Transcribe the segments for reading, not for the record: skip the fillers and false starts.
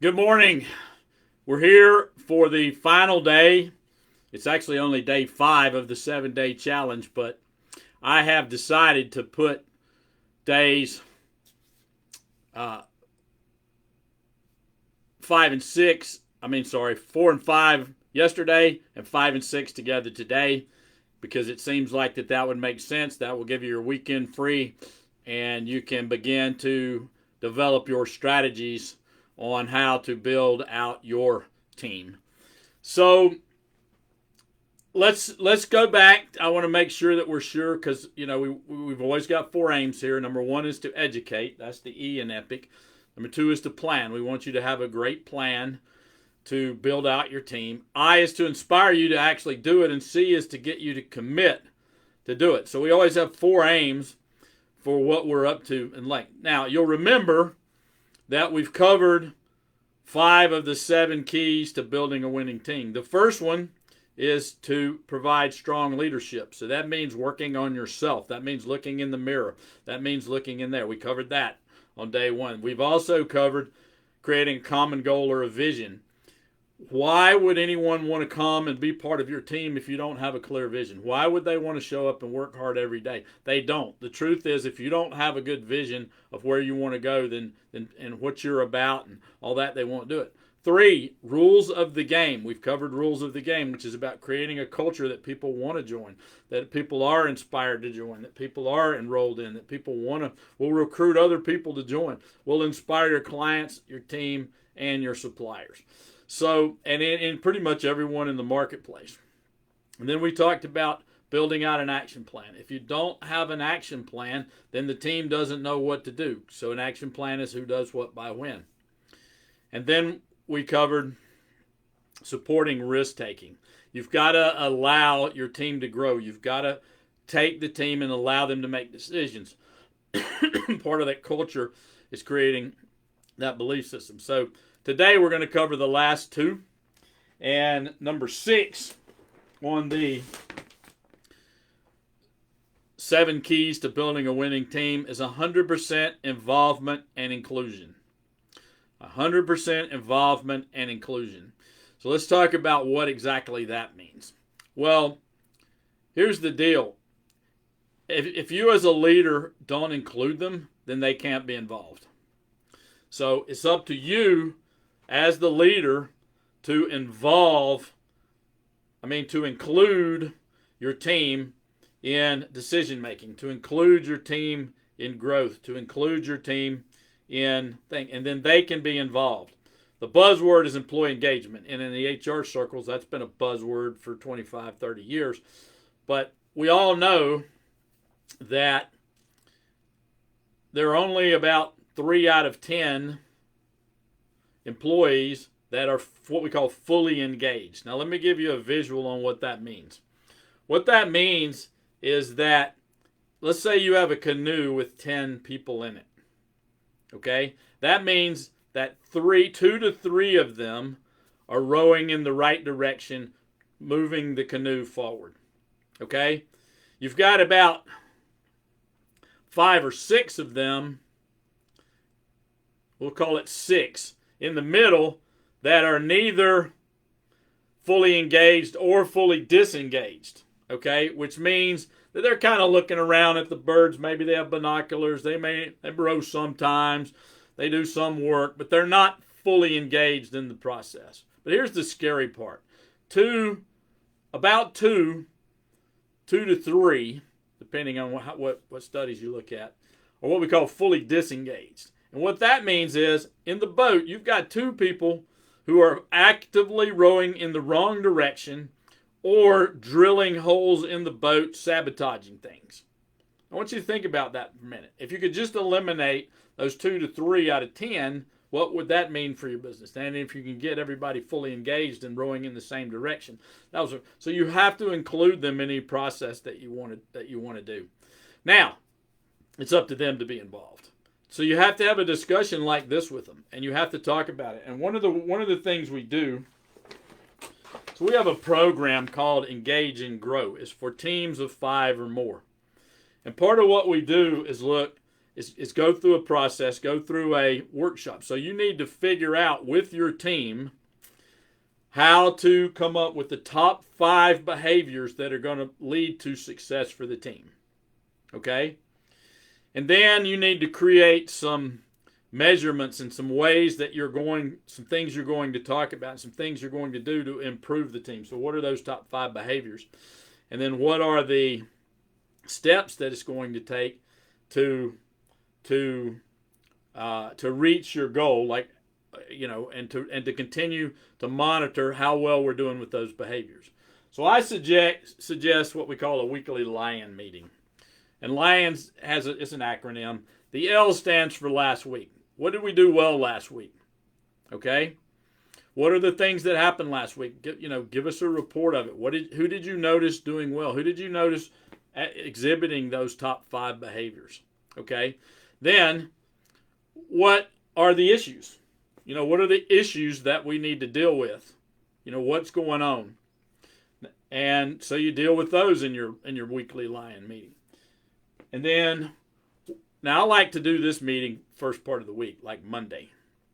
Good morning. We're here for the final day. It's actually only day 5 of the 7-day challenge, but I have decided to put days 5 and 6, 4 and 5 yesterday and 5 and 6 together today because it seems like that would make sense. That will give you your weekend free and you can begin to develop your strategies on how to build out your team. So let's go back. I want to make sure that we're sure because we've always got 4 aims here. Number 1 is to educate. That's the E in EPIC. Number 2 is to plan. We want you to have a great plan to build out your team. I is to inspire you to actually do it, and C is to get you to commit to do it. So we always have 4 aims for what we're up to in length. Now, you'll remember that we've covered 5 of the 7 keys to building a winning team. The first one is to provide strong leadership. So that means working on yourself. That means looking in the mirror. That means looking in there. We covered that on day 1. We've also covered creating a common goal or a vision. Why would anyone want to come and be part of your team if you don't have a clear vision? Why would they want to show up and work hard every day? They don't. The truth is, if you don't have a good vision of where you want to go, then and what you're about and all that, they won't do it. 3, rules of the game. We've covered rules of the game, which is about creating a culture that people want to join, that people are inspired to join, that people are enrolled in, that people will recruit other people to join, will inspire your clients, your team, and your suppliers. So, and in pretty much everyone in the marketplace. And then we talked about building out an action plan. If you don't have an action plan, then the team doesn't know what to do. So an action plan is who does what by when. And then we covered supporting risk-taking. You've got to allow your team to grow. You've got to take the team and allow them to make decisions. Part of that culture is creating that belief system. So today we're going to cover the last 2. And number 6 on the 7 keys to building a winning team is 100% involvement and inclusion. 100% involvement and inclusion. So let's talk about what exactly that means. Well, here's the deal. If you as a leader don't include them, then they can't be involved. So it's up to you as the leader to include your team in decision making, to include your team in growth, to include your team in things, and then they can be involved. The buzzword is employee engagement, and in the HR circles, that's been a buzzword for 25, 30 years. But we all know that there are only about 3 out of 10 employees that are what we call fully engaged. Now, let me give you a visual on what that means. What that means is that, let's say you have a canoe with 10 people in it. Okay? That means that 2 to 3 of them are rowing in the right direction, moving the canoe forward. Okay? You've got about 5 or 6 of them, we'll call it 6, in the middle that are neither fully engaged or fully disengaged. Okay? Which means that they're kind of looking around at the birds. Maybe they have binoculars. They row sometimes. They do some work, but they're not fully engaged in the process. But here's the scary part. About 2 to 3, depending on what studies you look at, are what we call fully disengaged. And what that means is, in the boat, you've got 2 people who are actively rowing in the wrong direction or drilling holes in the boat, sabotaging things. I want you to think about that for a minute. If you could just eliminate those 2 to 3 out of 10, what would that mean for your business? And if you can get everybody fully engaged and rowing in the same direction, so you have to include them in any process that you want to do. Now, it's up to them to be involved. So you have to have a discussion like this with them, and you have to talk about it. And one of the things we do. So we have a program called Engage and Grow. It's for teams of 5 or more. And part of what we do is look is go through a process, go through a workshop. So you need to figure out with your team how to come up with the top 5 behaviors that are going to lead to success for the team. Okay? And then you need to create some measurements and some ways that some things you're going to talk about, some things you're going to do to improve the team. So what are those top 5 behaviors? And then what are the steps that it's going to take to reach your goal, and to continue to monitor how well we're doing with those behaviors. So I suggest what we call a weekly LION meeting. And LIONS it's an acronym. The L stands for last week. What did we do well last week? Okay? What are the things that happened last week? Give us a report of it. Who did you notice doing well? Who did you notice exhibiting those top 5 behaviors? Okay? Then, what are the issues? What are the issues that we need to deal with? What's going on? And so you deal with those in your weekly LION meeting. And then, now I like to do this meeting first part of the week, like Monday.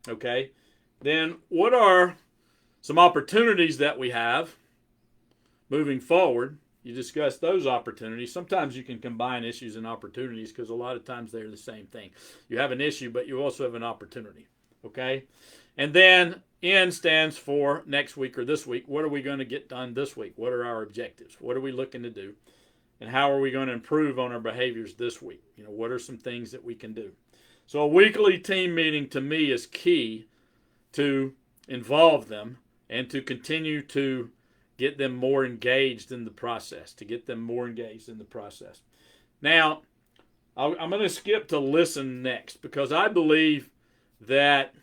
Okay? Then what are some opportunities that we have moving forward? You discuss those opportunities. Sometimes you can combine issues and opportunities because a lot of times they're the same thing. You have an issue, but you also have an opportunity. Okay? And then N stands for next week or this week. What are we going to get done this week? What are our objectives? What are we looking to do? And how are we going to improve on our behaviors this week? What are some things that we can do? So a weekly team meeting to me is key to involve them and to continue to get them more engaged in the process, Now, I'm going to skip to listen next because I believe that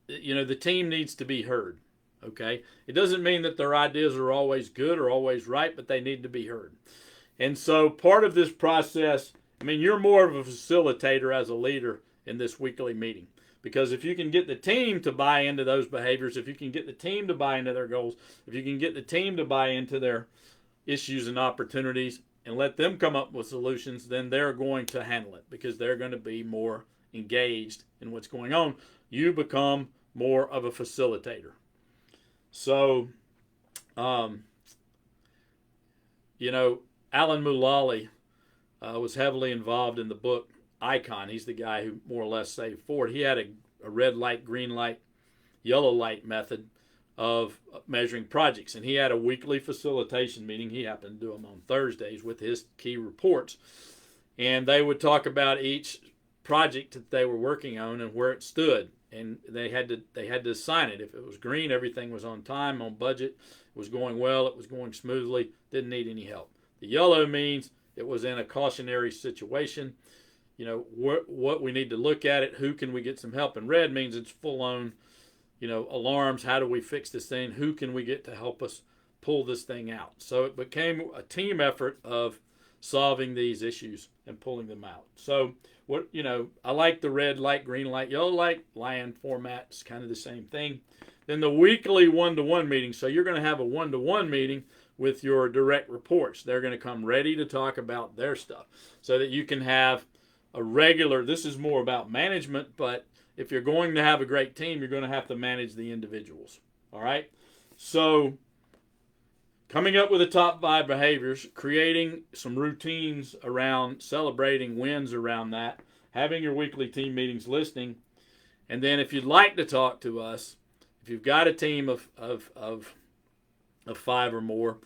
the team needs to be heard. Okay? It doesn't mean that their ideas are always good or always right, but they need to be heard. And so part of this process, you're more of a facilitator as a leader in this weekly meeting. Because if you can get the team to buy into those behaviors, if you can get the team to buy into their goals, if you can get the team to buy into their issues and opportunities and let them come up with solutions, then they're going to handle it because they're going to be more engaged in what's going on. You become more of a facilitator. So, Alan Mulally was heavily involved in the book Icon. He's the guy who more or less saved Ford. He had a red light, green light, yellow light method of measuring projects. And he had a weekly facilitation meeting. He happened to do them on Thursdays with his key reports. And they would talk about each project that they were working on and where it stood. And they had to assign it. If it was green, everything was on time, on budget. It was going well. It was going smoothly. Didn't need any help. The yellow means it was in a cautionary situation. What we need to look at it. Who can we get some help? And red means it's full on, alarms. How do we fix this thing? Who can we get to help us pull this thing out? So it became a team effort of solving these issues and pulling them out. So I like the red light, green light, yellow light, LION format. It's kind of the same thing. Then the weekly one-to-one meeting. So you're going to have a one-to-one meeting with your direct reports. They're going to come ready to talk about their stuff so that you can have a regular, this is more about management, but if you're going to have a great team, you're going to have to manage the individuals. All right? So coming up with the top 5 behaviors, creating some routines around celebrating wins around that, having your weekly team meetings, listening, and then if you'd like to talk to us, if you've got a team of 5 or more,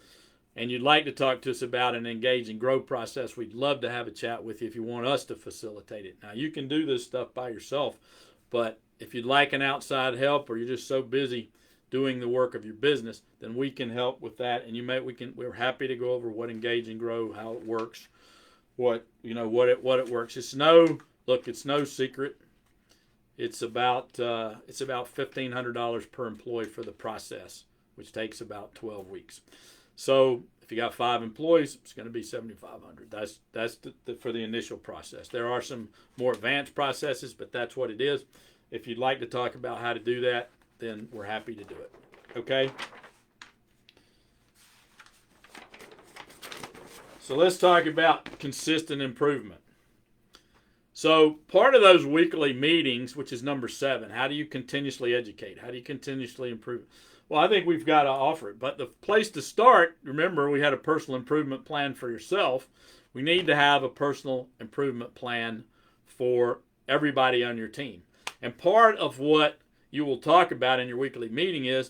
and you'd like to talk to us about an engage and grow process, we'd love to have a chat with you if you want us to facilitate it. Now, you can do this stuff by yourself, but if you'd like an outside help or you're just so busy doing the work of your business, then we can help with that. And we're happy to go over what engage and grow, how it works, what it works. It's no secret. It's about $1,500 per employee for the process, which takes about 12 weeks. So if you got 5 employees, it's going to be $7,500. That's for the initial process. There are some more advanced processes, but that's what it is. If you'd like to talk about how to do that, then we're happy to do it. Okay? So let's talk about consistent improvement. So part of those weekly meetings, which is number 7, how do you continuously educate? How do you continuously improve? Well, I think we've got to offer it. But the place to start, remember, we had a personal improvement plan for yourself. We need to have a personal improvement plan for everybody on your team. And part of what you will talk about in your weekly meeting is,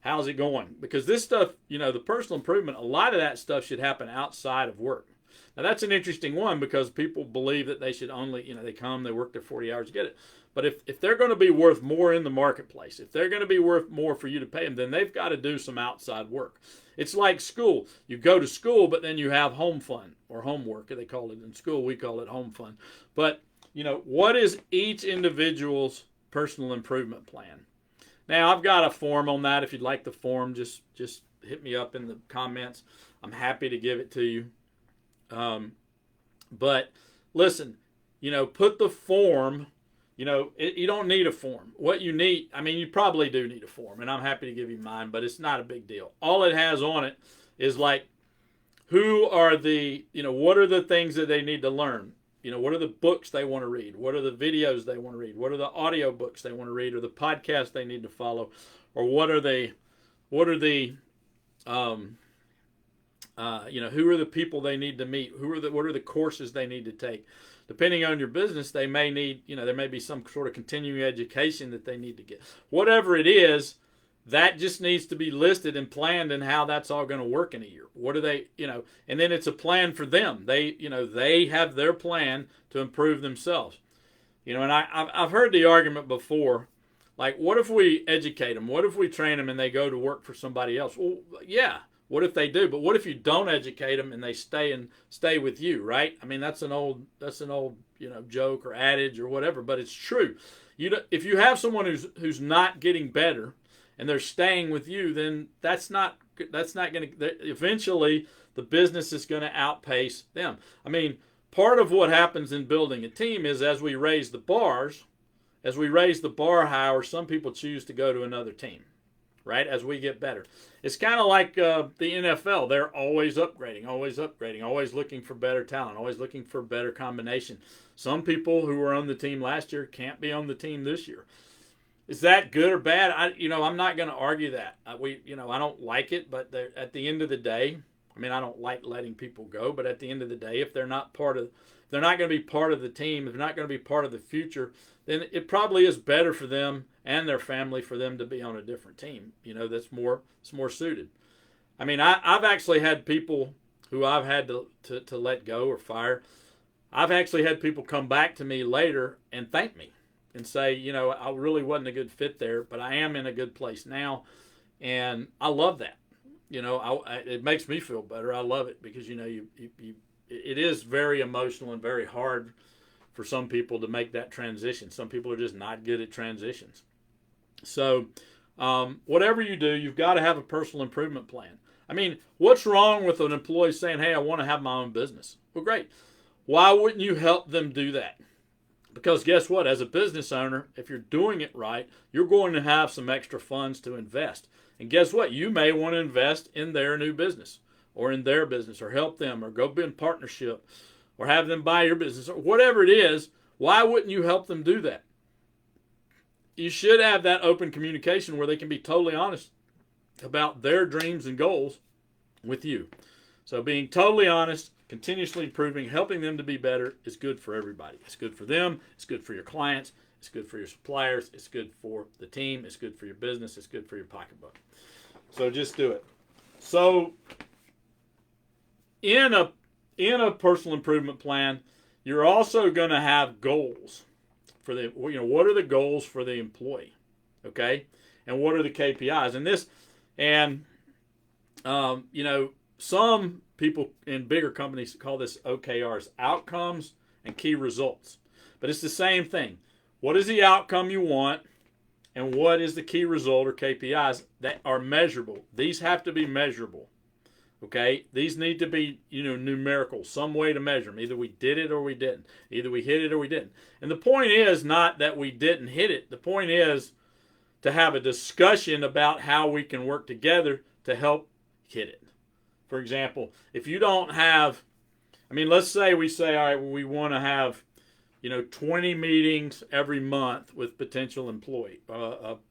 how's it going? Because this stuff, the personal improvement, a lot of that stuff should happen outside of work. Now, that's an interesting one because people believe that they should only, they come, they work their 40 hours to get it. But if they're going to be worth more in the marketplace, if they're going to be worth more for you to pay them, then they've got to do some outside work. It's like school. You go to school, but then you have home fun or homework. They call it in school. We call it home fun. But, what is each individual's personal improvement plan? Now, I've got a form on that. If you'd like the form, just hit me up in the comments. I'm happy to give it to you. But listen, put the form, you don't need a form. What you need, you probably do need a form, and I'm happy to give you mine, but it's not a big deal. All it has on it is like, who are the, what are the things that they need to learn? What are the books they want to read? What are the videos they want to read? What are the audio books they want to read, or the podcasts they need to follow? Or who are the people they need to meet? What are the courses they need to take? Depending on your business, they may need, there may be some sort of continuing education that they need to get. Whatever it is, that just needs to be listed and planned and how that's all going to work in a year. What do they, and then it's a plan for them. They have their plan to improve themselves. And I've heard the argument before, like, what if we educate them? What if we train them and they go to work for somebody else? Well, yeah. What if they do? But what if you don't educate them and they stay with you, right? That's an old joke or adage or whatever, but it's true. If you have someone who's not getting better and they're staying with you, then that's not going to, eventually the business is going to outpace them. Part of what happens in building a team is as we raise the bar higher, some people choose to go to another team, right? As we get better. It's kind of like the NFL. They're always upgrading, always looking for better talent, always looking for better combination. Some people who were on the team last year can't be on the team this year. Is that good or bad? I'm not going to argue that. I don't like it, but at the end of the day, I don't like letting people go, but at the end of the day, if they're not going to be part of the team, if they're not going to be part of the future, then it probably is better for them and their family for them to be on a different team, that's more suited. I've actually had people who I've had to let go or fire. I've actually had people come back to me later and thank me and say, I really wasn't a good fit there, but I am in a good place now, and I love that. It makes me feel better. I love it because it is very emotional and very hard for some people to make that transition. Some people are just not good at transitions. So whatever you do, you've got to have a personal improvement plan. What's wrong with an employee saying, hey, I want to have my own business? Well, great. Why wouldn't you help them do that? Because guess what? As a business owner, if you're doing it right, you're going to have some extra funds to invest. And guess what? You may want to invest in their new business or in their business or help them or go be in partnership or have them buy your business or whatever it is. Why wouldn't you help them do that? You should have that open communication where they can be totally honest about their dreams and goals with you. So being totally honest, continuously improving, helping them to be better is good for everybody. It's good for them. It's good for your clients. It's good for your suppliers. It's good for the team. It's good for your business. It's good for your pocketbook. So just do it. So in a personal improvement plan, you're also going to have goals for the, what are the goals for the employee? Okay. And what are the KPIs? Some people in bigger companies call this OKRs, outcomes and key results. But it's the same thing. What is the outcome you want? And what is the key result or KPIs that are measurable? These have to be measurable. Okay? These need to be, numerical, some way to measure them. Either we did it or we didn't. Either we hit it or we didn't. And the point is not that we didn't hit it. The point is to have a discussion about how we can work together to help hit it. For example, if you don't have, let's say we say, all right, well, we want to have 20 meetings every month with potential employee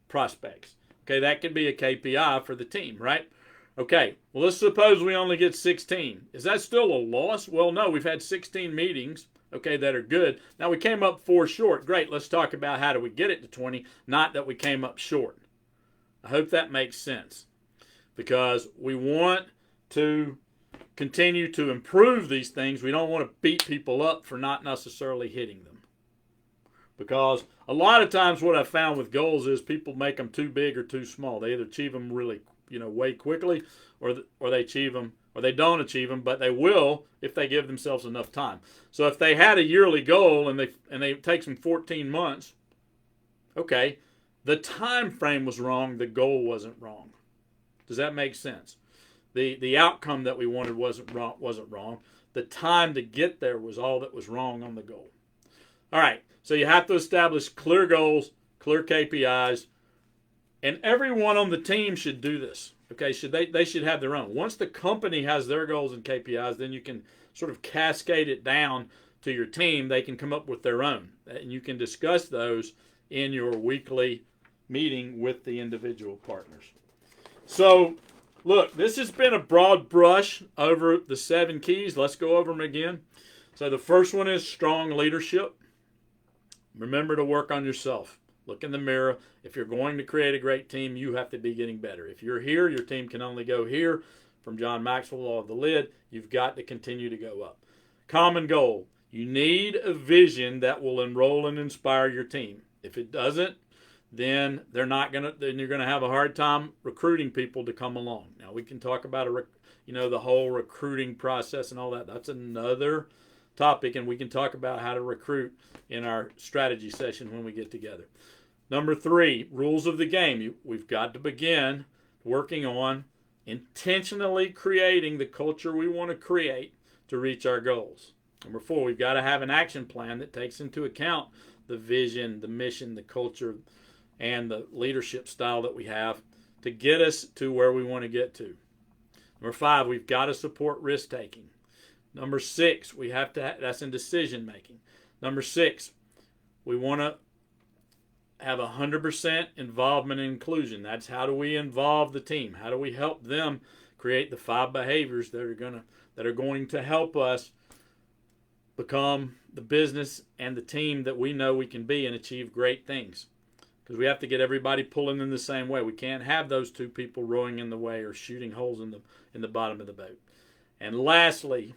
prospects. Okay, that could be a KPI for the team, right? Okay, well, let's suppose we only get 16. Is that still a loss? Well, no, we've had 16 meetings, okay, that are good. Now, we came up 4 short. Great, let's talk about how do we get it to 20, not that we came up short. I hope that makes sense, because we want to continue to improve these things. We don't want to beat people up for not necessarily hitting them. Because a lot of times what I've found with goals is people make them too big or too small. They either achieve them really, way quickly, or they achieve them, or they don't achieve them, but they will if they give themselves enough time. So if they had a yearly goal and it takes them 14 months, okay, the time frame was wrong, the goal wasn't wrong. Does that make sense? The outcome that we wanted wasn't wrong. The time to get there was all that was wrong on the goal. All right, so you have to establish clear goals, clear KPIs, and everyone on the team should do this. Okay, they should have their own. Once the company has their goals and KPIs, then you can sort of cascade it down to your team. They can come up with their own, and you can discuss those in your weekly meeting with the individual partners. So, look, this has been a broad brush over the 7 keys. Let's go over them again. So the first one is strong leadership. Remember to work on yourself. Look in the mirror. If you're going to create a great team, you have to be getting better. If you're here, your team can only go here. From John Maxwell, Law of the Lid, you've got to continue to go up. Common goal. You need a vision that will enroll and inspire your team. If it doesn't, then you're going to have a hard time recruiting people to come along. Now, we can talk about the whole recruiting process and all that. That's another topic, and we can talk about how to recruit in our strategy session when we get together. Number 3, rules of the game. We've got to begin working on intentionally creating the culture we want to create to reach our goals. Number 4, we've got to have an action plan that takes into account the vision, the mission, the culture, and the leadership style that we have to get us to where we want to get to. Number 5, we've got to support risk taking. Number 6, we have to that's in decision making. Number 6, we want to have 100% involvement and inclusion. That's how do we involve the team? How do we help them create the 5 behaviors that are going to help us become the business and the team that we know we can be and achieve great things? Because we have to get everybody pulling in the same way. We can't have those 2 people rowing in the way or shooting holes in the bottom of the boat. And lastly,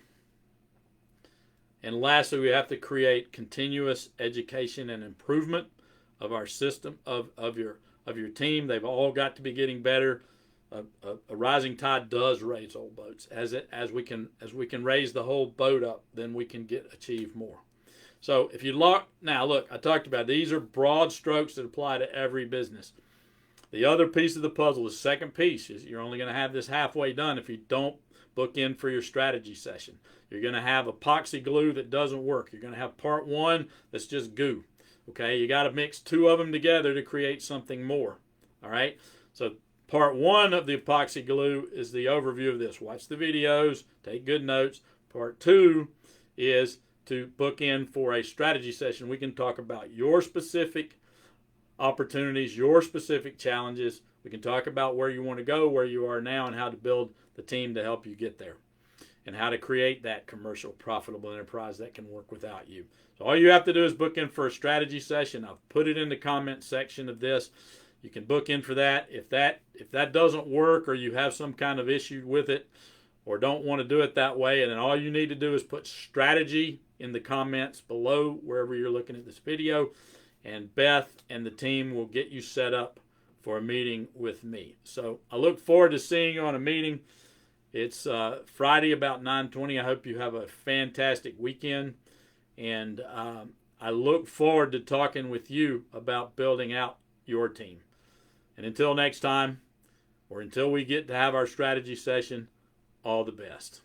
we have to create continuous education and improvement of our system, of your team. They've all got to be getting better. A rising tide does raise all boats. As we can raise the whole boat up, then we can achieve more. So if you look, I talked about these are broad strokes that apply to every business. The other piece of the puzzle, the second piece, is you're only going to have this halfway done if you don't book in for your strategy session. You're going to have epoxy glue that doesn't work. You're going to have part 1 that's just goo. Okay, you got to mix 2 of them together to create something more. All right, so part 1 of the epoxy glue is the overview of this. Watch the videos, take good notes. Part 2 is to book in for a strategy session. We can talk about your specific opportunities, your specific challenges. We can talk about where you want to go, where you are now, and how to build the team to help you get there, and how to create that commercial, profitable enterprise that can work without you. So all you have to do is book in for a strategy session. I've put it in the comment section of this. You can book in for that. If that doesn't work, or you have some kind of issue with it, or don't want to do it that way, and then all you need to do is put strategy in the comments below wherever you're looking at this video, and Beth and the team will get you set up for a meeting with me. So I look forward to seeing you on a meeting. It's Friday about 9:20. I hope you have a fantastic weekend, and I look forward to talking with you about building out your team. And until next time, or until we get to have our strategy session, all the best.